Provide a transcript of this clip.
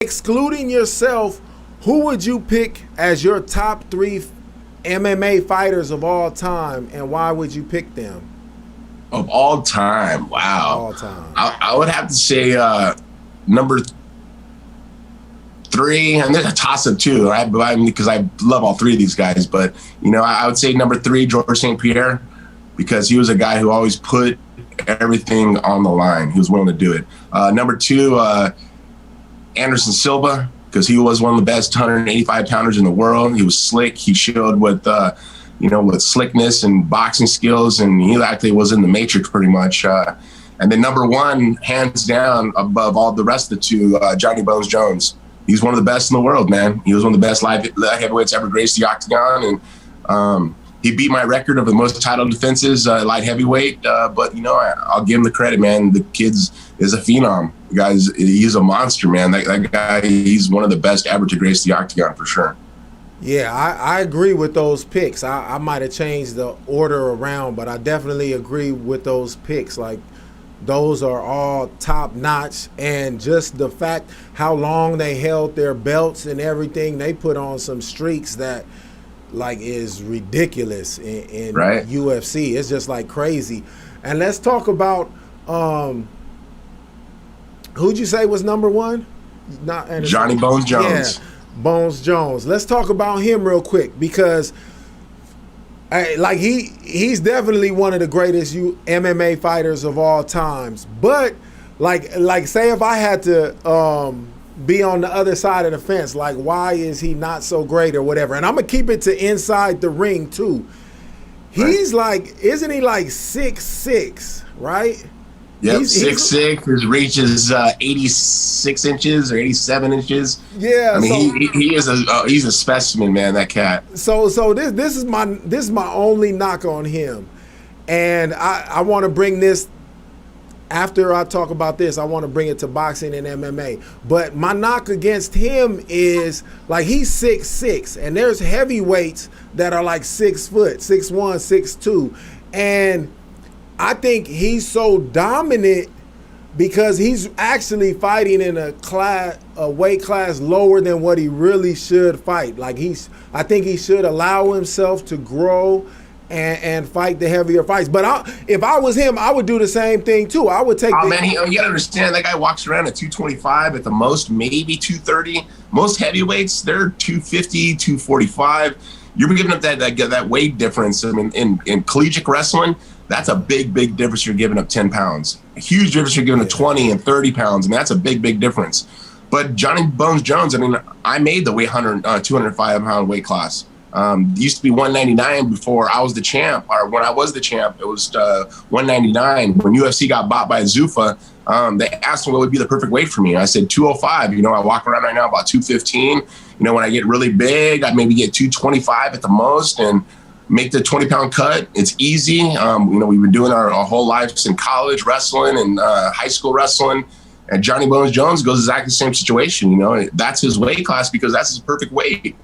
Excluding yourself, who would you pick as your top 3 MMA fighters of all time, and why would you pick them? Of all time, wow. All time. I would have to say number 3, and there's a toss-up too, right? Because I love all 3 of these guys. But, I would say number 3, Georges St. Pierre, because he was a guy who always put everything on the line. He was willing to do it. Number 2, Anderson Silva, because he was one of the best 185-pounders in the world. He was slick. He showed with slickness and boxing skills, and he actually was in the Matrix pretty much. And then number 1, hands down, above all the rest of the 2, Johnny Bones Jones. He's one of the best in the world, man. He was one of the best light heavyweights ever graced the octagon, and he beat my record of the most title defenses, light heavyweight. But I'll give him the credit, man. The kid is a phenom. The guy's he's a monster, man. That guy, he's one of the best ever to grace the octagon for sure. Yeah, I agree with those picks. I might have changed the order around, but I definitely agree with those picks. Like, those are all top notch, and just the fact how long they held their belts and everything, they put on some streaks that is ridiculous in right. UFC. It's just crazy. And let's talk about who'd you say was number 1? Not Anderson. Johnny Bones Jones. Yeah, Bones Jones. Let's talk about him real quick, because he's definitely one of the greatest MMA fighters of all times. But say if I had to be on the other side of the fence, why is he not so great or whatever? And I'm gonna keep it to inside the ring too. He's isn't he 6'6", right? Yep, 6'6". His reach is 86 inches or 87 inches. Yeah, I mean, he's a specimen, man. That cat. So this is my only knock on him, and I want to bring this. After I talk about this, I want to bring it to boxing and MMA. But my knock against him is he's 6'6", and there's heavyweights that are 6 foot, 6'1", 6'2", and I think he's so dominant because he's actually fighting in a weight class lower than what he really should fight. I think he should allow himself to grow and fight the heavier fights. But if I was him, I would do the same thing too. I would take. Oh man, you gotta understand, that guy walks around at 225 at the most, maybe 230. Most heavyweights, they're 250, 245. You're giving up that weight difference. I mean, in collegiate wrestling, that's a big difference. You're giving up 10 pounds. A huge difference you're giving up 20 and 30 pounds. I mean, that's a big difference. But Johnny Bones Jones, I mean, I made the 205-pound weight class. Used to be 199 before I was the champ, or when I was the champ, it was 199. When UFC got bought by Zuffa, they asked me what would be the perfect weight for me. I said 205. I walk around right now about 215. When I get really big, I maybe get 225 at the most, and make the 20-pound cut. It's easy. We've been doing our whole lives in college wrestling and high school wrestling. And Johnny Bones Jones goes exactly the same situation. That's his weight class because that's his perfect weight.